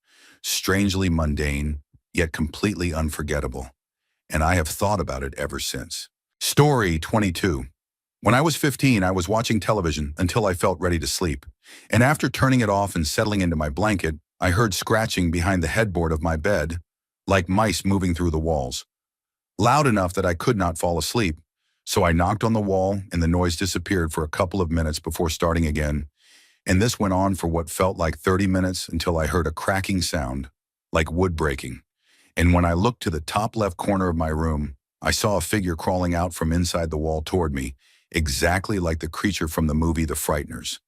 Strangely mundane, yet completely unforgettable. And I have thought about it ever since. Story 22. When I was 15, I was watching television until I felt ready to sleep. And after turning it off and settling into my blanket, I heard scratching behind the headboard of my bed, like mice moving through the walls. Loud enough that I could not fall asleep. So I knocked on the wall and the noise disappeared for a couple of minutes before starting again. And this went on for what felt like 30 minutes until I heard a cracking sound, like wood breaking. And when I looked to the top left corner of my room, I saw a figure crawling out from inside the wall toward me, exactly like the creature from the movie The Frighteners,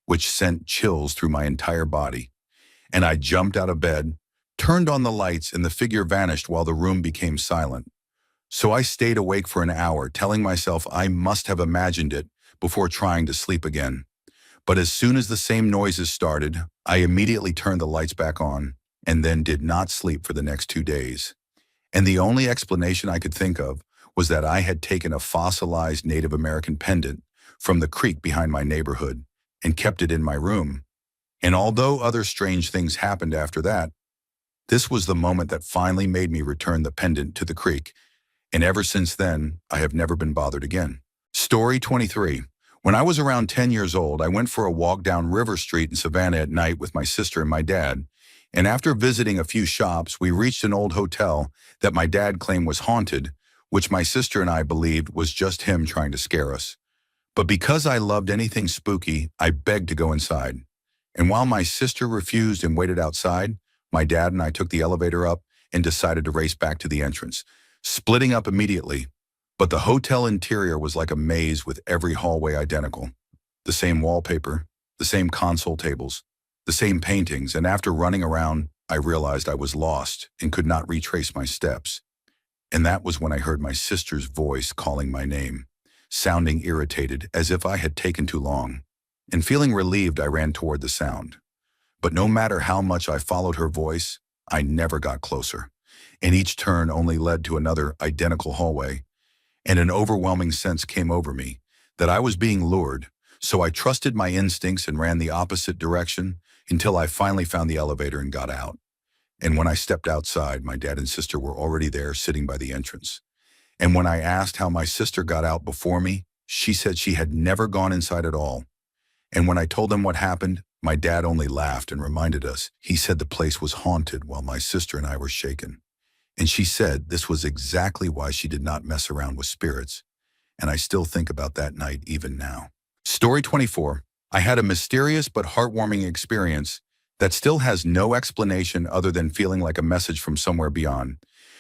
which sent chills through my entire body. And I jumped out of bed, turned on the lights, and the figure vanished while the room became silent. So I stayed awake for an hour, telling myself I must have imagined it before trying to sleep again. But as soon as the same noises started, I immediately turned the lights back on and then did not sleep for the next 2 days. And the only explanation I could think of was that I had taken a fossilized Native American pendant from the creek behind my neighborhood and kept it in my room. And although other strange things happened after that, this was the moment that finally made me return the pendant to the creek. And ever since then, I have never been bothered again. Story 23. When I was around 10 years old, I went for a walk down River Street in Savannah at night with my sister and my dad. And after visiting a few shops, we reached an old hotel that my dad claimed was haunted, which my sister and I believed was just him trying to scare us. But because I loved anything spooky, I begged to go inside. And while my sister refused and waited outside, my dad and I took the elevator up and decided to race back to the entrance, splitting up immediately. But the hotel interior was like a maze with every hallway identical. The same wallpaper, the same console tables, the same paintings, and after running around, I realized I was lost and could not retrace my steps. And that was when I heard my sister's voice calling my name, sounding irritated as if I had taken too long. And feeling relieved, I ran toward the sound. But no matter how much I followed her voice, I never got closer. And each turn only led to another identical hallway, and an overwhelming sense came over me that I was being lured, so I trusted my instincts and ran the opposite direction until I finally found the elevator and got out. And when I stepped outside, my dad and sister were already there sitting by the entrance. And when I asked how my sister got out before me, she said she had never gone inside at all. And when I told them what happened, my dad only laughed and reminded us. He said the place was haunted while my sister and I were shaken. And she said this was exactly why she did not mess around with spirits. And I still think about that night even now. Story 24. I had a mysterious but heartwarming experience that still has no explanation other than feeling like a message from somewhere beyond.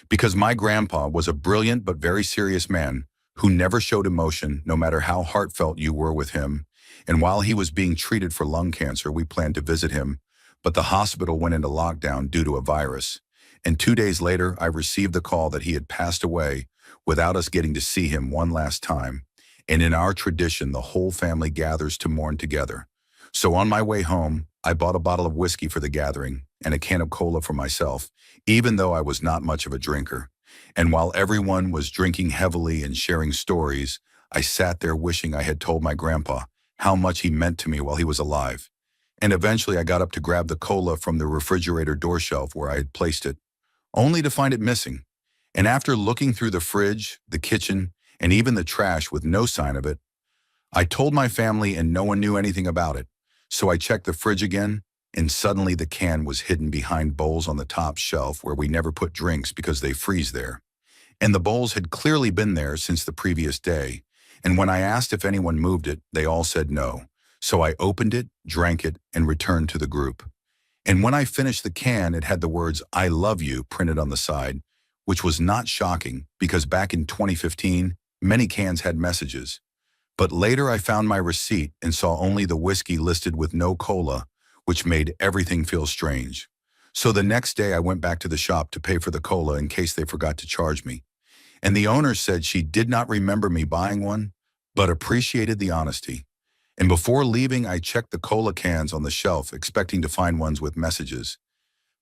Because my grandpa was a brilliant but very serious man who never showed emotion no matter how heartfelt you were with him. And while he was being treated for lung cancer, we planned to visit him, but the hospital went into lockdown due to a virus. And 2 days later, I received the call that he had passed away without us getting to see him one last time. And in our tradition, the whole family gathers to mourn together. So on my way home, I bought a bottle of whiskey for the gathering and a can of cola for myself, even though I was not much of a drinker. And while everyone was drinking heavily and sharing stories, I sat there wishing I had told my grandpa how much he meant to me while he was alive. And eventually I got up to grab the cola from the refrigerator door shelf where I had placed it, only to find it missing. And after looking through the fridge, the kitchen, and even the trash with no sign of it, I told my family and no one knew anything about it. So I checked the fridge again, and suddenly the can was hidden behind bowls on the top shelf where we never put drinks because they freeze there. And the bowls had clearly been there since the previous day. And when I asked if anyone moved it, they all said no. So I opened it, drank it, and returned to the group. And when I finished the can, it had the words, "I love you," printed on the side, which was not shocking because back in 2015, many cans had messages. But later I found my receipt and saw only the whiskey listed with no cola, which made everything feel strange. So the next day I went back to the shop to pay for the cola in case they forgot to charge me. And the owner said she did not remember me buying one, but appreciated the honesty. And before leaving, I checked the cola cans on the shelf, expecting to find ones with messages.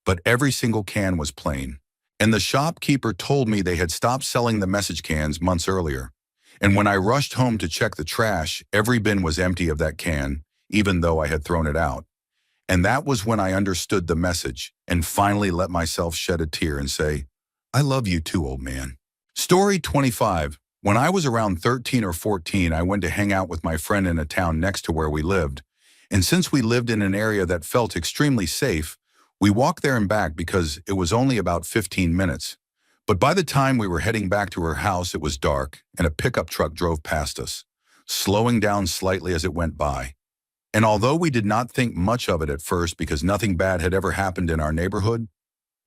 But every single can was plain. And the shopkeeper told me they had stopped selling the message cans months earlier. And when I rushed home to check the trash, every bin was empty of that can, even though I had thrown it out. And that was when I understood the message and finally let myself shed a tear and say, "I love you too, old man." Story 25. When I was around 13 or 14, I went to hang out with my friend in a town next to where we lived. And since we lived in an area that felt extremely safe, we walked there and back because it was only about 15 minutes. But by the time we were heading back to her house, it was dark, and a pickup truck drove past us, slowing down slightly as it went by. And although we did not think much of it at first because nothing bad had ever happened in our neighborhood,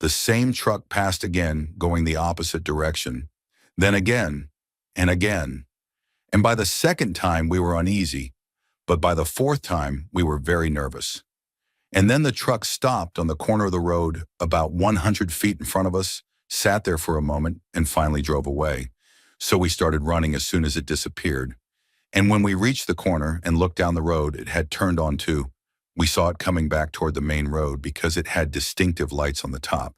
the same truck passed again, going the opposite direction. Then again, and again. And by the second time, we were uneasy, but by the fourth time, we were very nervous. And then the truck stopped on the corner of the road about 100 feet in front of us, sat there for a moment, and finally drove away. So we started running as soon as it disappeared. And when we reached the corner and looked down the road, it had turned on too. We saw it coming back toward the main road because it had distinctive lights on the top.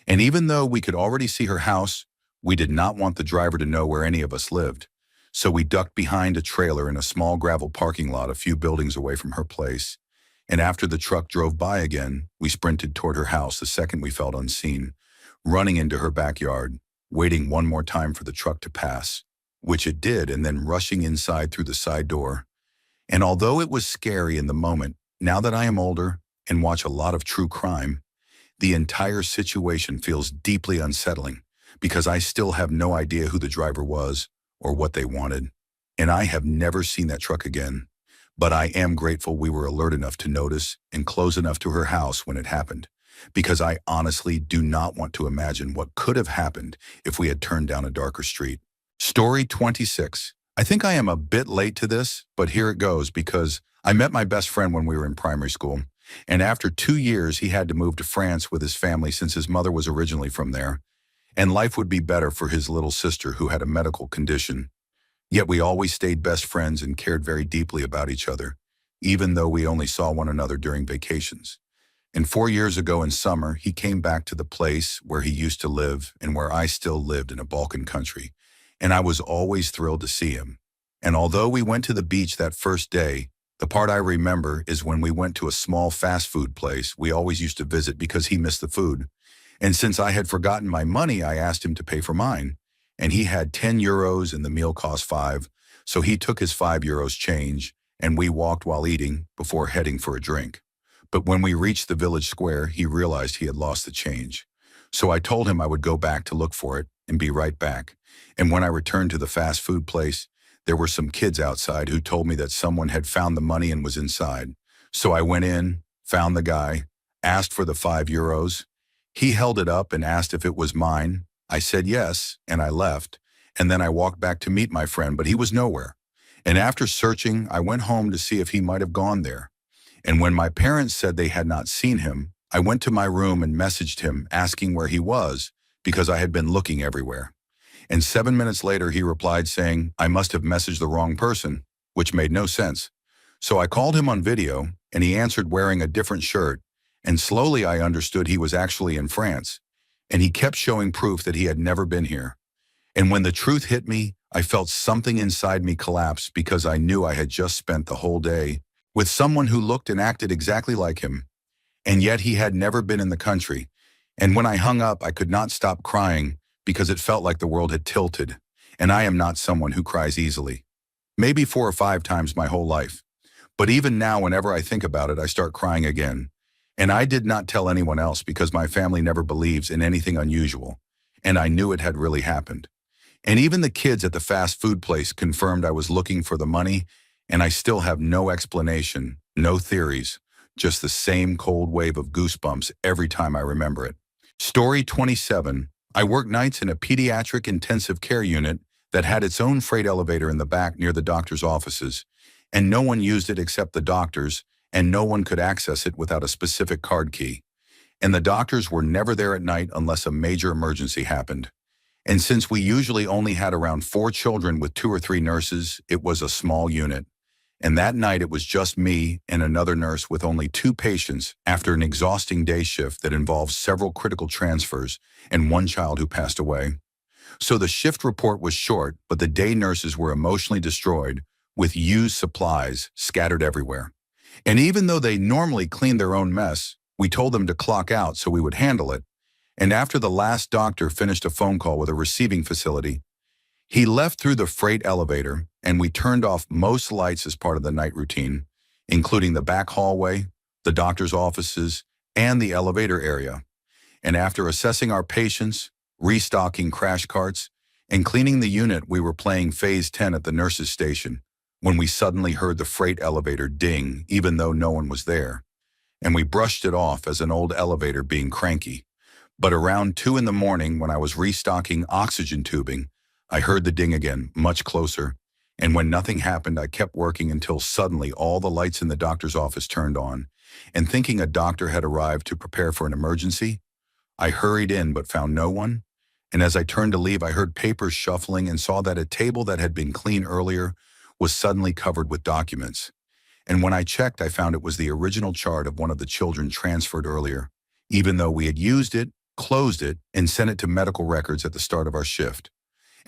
And even though we could already see her house, we did not want the driver to know where any of us lived. So we ducked behind a trailer in a small gravel parking lot a few buildings away from her place. And after the truck drove by again, we sprinted toward her house the second we felt unseen, running into her backyard, waiting one more time for the truck to pass, which it did, and then rushing inside through the side door. And although it was scary in the moment, now that I am older and watch a lot of true crime, the entire situation feels deeply unsettling because I still have no idea who the driver was or what they wanted. And I have never seen that truck again. But I am grateful we were alert enough to notice and close enough to her house when it happened, because I honestly do not want to imagine what could have happened if we had turned down a darker street. Story 26. I think I am a bit late to this, but here it goes because I met my best friend when we were in primary school. And after 2 years, he had to move to France with his family since his mother was originally from there. And life would be better for his little sister who had a medical condition. Yet we always stayed best friends and cared very deeply about each other, even though we only saw one another during vacations. And 4 years ago in summer, he came back to the place where he used to live and where I still lived in a Balkan country. And I was always thrilled to see him. And although we went to the beach that first day, the part I remember is when we went to a small fast food place we always used to visit because he missed the food. And since I had forgotten my money, I asked him to pay for mine. And he had 10 euros and the meal cost 5. So he took his 5 euros change and we walked while eating before heading for a drink. But when we reached the village square, he realized he had lost the change. So I told him I would go back to look for it and be right back. And when I returned to the fast food place, there were some kids outside who told me that someone had found the money and was inside. So I went in, found the guy, asked for the 5 euros. He held it up and asked if it was mine. I said yes, and I left. And then I walked back to meet my friend, but he was nowhere. And after searching, I went home to see if he might have gone there. And when my parents said they had not seen him, I went to my room and messaged him asking where he was because I had been looking everywhere. And 7 minutes later, he replied saying, I must have messaged the wrong person, which made no sense. So I called him on video, and he answered wearing a different shirt, and slowly I understood he was actually in France, and he kept showing proof that he had never been here. And when the truth hit me, I felt something inside me collapse because I knew I had just spent the whole day with someone who looked and acted exactly like him, and yet he had never been in the country. And when I hung up, I could not stop crying because it felt like the world had tilted, and I am not someone who cries easily. Maybe 4 or 5 times my whole life. But even now, whenever I think about it, I start crying again. And I did not tell anyone else because my family never believes in anything unusual, and I knew it had really happened. And even the kids at the fast food place confirmed I was looking for the money, and I still have no explanation, no theories, just the same cold wave of goosebumps every time I remember it. Story 27. I worked nights in a pediatric intensive care unit that had its own freight elevator in the back near the doctor's offices, and no one used it except the doctors, and no one could access it without a specific card key. And the doctors were never there at night unless a major emergency happened. And since we usually only had around 4 children with 2 or 3 nurses, it was a small unit. And that night it was just me and another nurse with only 2 patients after an exhausting day shift that involved several critical transfers and 1 child who passed away. So the shift report was short, but the day nurses were emotionally destroyed with used supplies scattered everywhere. And even though they normally cleaned their own mess, we told them to clock out so we would handle it. And after the last doctor finished a phone call with a receiving facility, he left through the freight elevator, and we turned off most lights as part of the night routine, including the back hallway, the doctor's offices, and the elevator area. And after assessing our patients, restocking crash carts, and cleaning the unit, we were playing Phase 10 at the nurse's station when we suddenly heard the freight elevator ding, even though no one was there. And we brushed it off as an old elevator being cranky. But around 2 in the morning, when I was restocking oxygen tubing, I heard the ding again, much closer, and when nothing happened, I kept working until suddenly all the lights in the doctor's office turned on, and thinking a doctor had arrived to prepare for an emergency, I hurried in but found no one, and as I turned to leave, I heard papers shuffling and saw that a table that had been clean earlier was suddenly covered with documents. And when I checked, I found it was the original chart of one of the children transferred earlier, even though we had used it, closed it, and sent it to medical records at the start of our shift.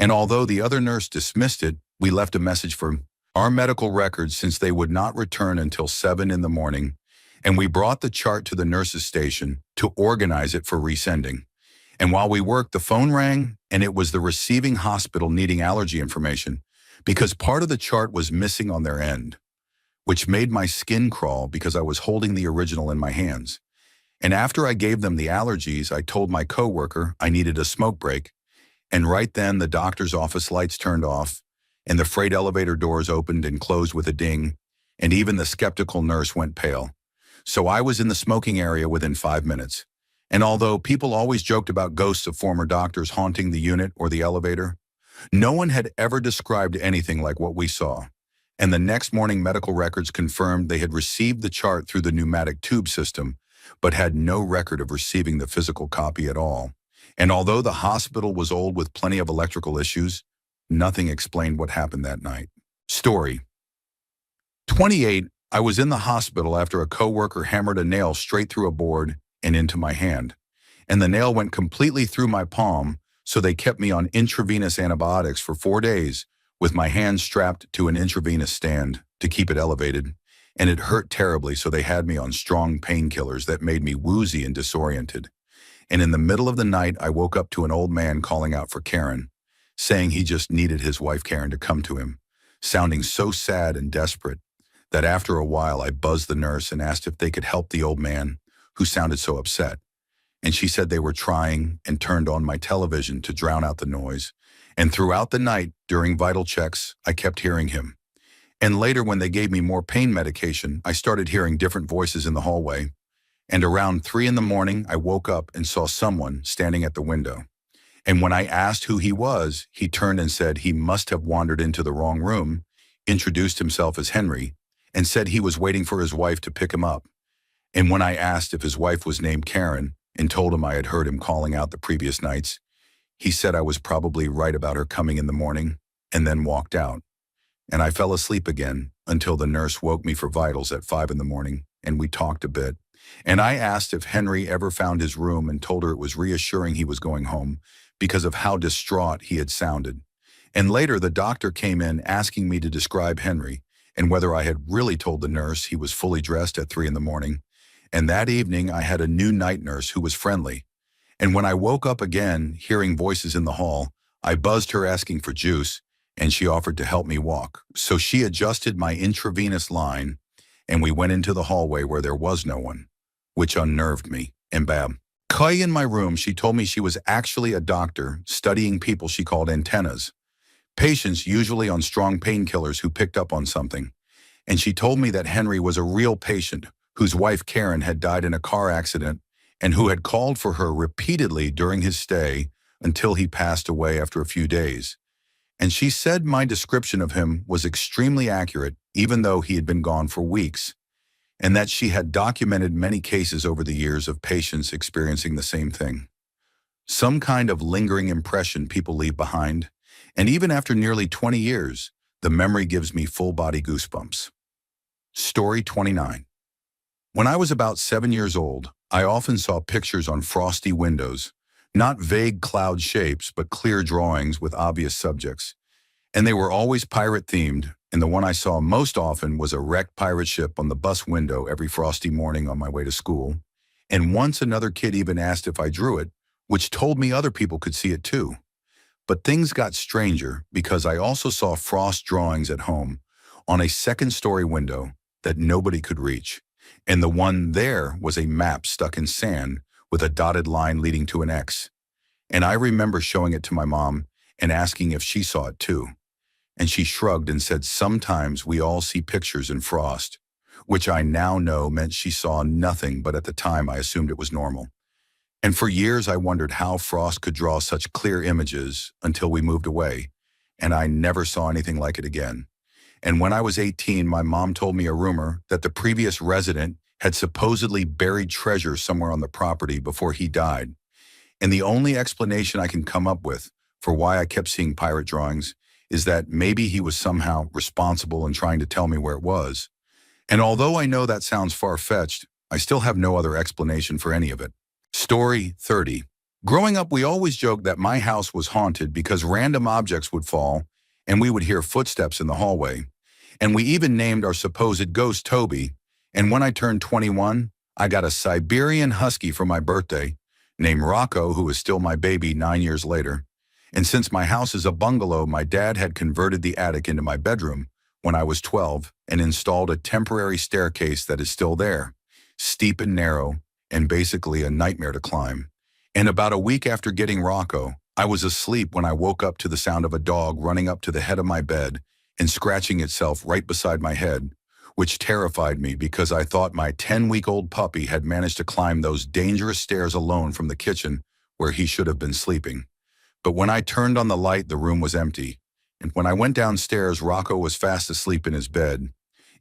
And although the other nurse dismissed it, we left a message for our medical records since they would not return until 7 in the morning, and we brought the chart to the nurse's station to organize it for resending. And while we worked, the phone rang, and it was the receiving hospital needing allergy information because part of the chart was missing on their end, which made my skin crawl because I was holding the original in my hands. And after I gave them the allergies, I told my coworker I needed a smoke break. And right then, the doctor's office lights turned off, and the freight elevator doors opened and closed with a ding, and even the skeptical nurse went pale. So I was in the smoking area within 5 minutes. And although people always joked about ghosts of former doctors haunting the unit or the elevator, no one had ever described anything like what we saw. And the next morning, medical records confirmed they had received the chart through the pneumatic tube system, but had no record of receiving the physical copy at all. And although the hospital was old with plenty of electrical issues, nothing explained what happened that night. Story 28. I was in the hospital after a coworker hammered a nail straight through a board and into my hand, and the nail went completely through my palm, so they kept me on intravenous antibiotics for 4 days with my hand strapped to an intravenous stand to keep it elevated, and it hurt terribly, so they had me on strong painkillers that made me woozy and disoriented. And in the middle of the night, I woke up to an old man calling out for Karen, saying he just needed his wife Karen to come to him, sounding so sad and desperate that after a while I buzzed the nurse and asked if they could help the old man, who sounded so upset. And she said they were trying, and turned on my television to drown out the noise. And throughout the night, during vital checks, I kept hearing him. And later, when they gave me more pain medication, I started hearing different voices in the hallway. And around 3 in the morning, I woke up and saw someone standing at the window. And when I asked who he was, he turned and said he must have wandered into the wrong room, introduced himself as Henry, and said he was waiting for his wife to pick him up. And when I asked if his wife was named Karen and told him I had heard him calling out the previous nights, he said I was probably right about her coming in the morning, and then walked out. And I fell asleep again until the nurse woke me for vitals at 5 in the morning, and we talked a bit. And I asked if Henry ever found his room and told her it was reassuring he was going home because of how distraught he had sounded. And later the doctor came in asking me to describe Henry and whether I had really told the nurse he was fully dressed at 3 in the morning. And that evening I had a new night nurse who was friendly. And when I woke up again, hearing voices in the hall, I buzzed her asking for juice, and she offered to help me walk. So she adjusted my intravenous line, and we went into the hallway where there was no one, which unnerved me. And bam. Kai in my room, she told me she was actually a doctor studying people she called antennas, patients usually on strong painkillers who picked up on something. And she told me that Henry was a real patient whose wife Karen had died in a car accident and who had called for her repeatedly during his stay until he passed away after a few days. And she said my description of him was extremely accurate, even though he had been gone for weeks, and that she had documented many cases over the years of patients experiencing the same thing. Some kind of lingering impression people leave behind, and even after nearly 20 years, the memory gives me full-body goosebumps. Story 29. When I was about 7 years old, I often saw pictures on frosty windows, not vague cloud shapes, but clear drawings with obvious subjects. And they were always pirate-themed, and the one I saw most often was a wrecked pirate ship on the bus window every frosty morning on my way to school. And once another kid even asked if I drew it, which told me other people could see it too. But things got stranger because I also saw frost drawings at home on a second-story window that nobody could reach. And the one there was a map stuck in sand with a dotted line leading to an X. And I remember showing it to my mom and asking if she saw it too. And she shrugged and said sometimes we all see pictures in frost, which I now know meant she saw nothing, but at the time I assumed it was normal. And for years I wondered how frost could draw such clear images until we moved away, and I never saw anything like it again. And when I was 18, my mom told me a rumor that the previous resident had supposedly buried treasure somewhere on the property before he died. And the only explanation I can come up with for why I kept seeing pirate drawings is that maybe he was somehow responsible in trying to tell me where it was. And although I know that sounds far-fetched, I still have no other explanation for any of it. Story 30. Growing up, we always joked that my house was haunted because random objects would fall and we would hear footsteps in the hallway. And we even named our supposed ghost Toby. And when I turned 21, I got a Siberian Husky for my birthday, named Rocco, who is still my baby 9 years later. And since my house is a bungalow, my dad had converted the attic into my bedroom when I was 12 and installed a temporary staircase that is still there, steep and narrow, and basically a nightmare to climb. And about a week after getting Rocco, I was asleep when I woke up to the sound of a dog running up to the head of my bed and scratching itself right beside my head, which terrified me because I thought my 10-week-old puppy had managed to climb those dangerous stairs alone from the kitchen where he should have been sleeping. But when I turned on the light, the room was empty. And when I went downstairs, Rocco was fast asleep in his bed.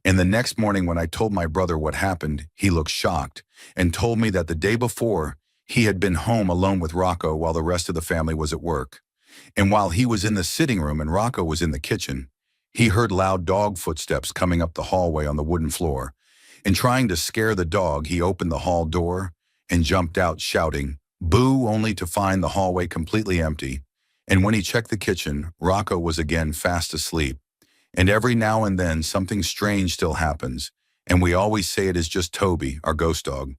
And the next morning when I told my brother what happened, he looked shocked and told me that the day before, he had been home alone with Rocco while the rest of the family was at work. And while he was in the sitting room and Rocco was in the kitchen, He heard loud dog footsteps coming up the hallway on the wooden floor. In trying to scare the dog, he opened the hall door and jumped out shouting, "Boo," only to find the hallway completely empty. And when he checked the kitchen, Rocco was again fast asleep. And every now and then, something strange still happens, and we always say it is just Toby, our ghost dog.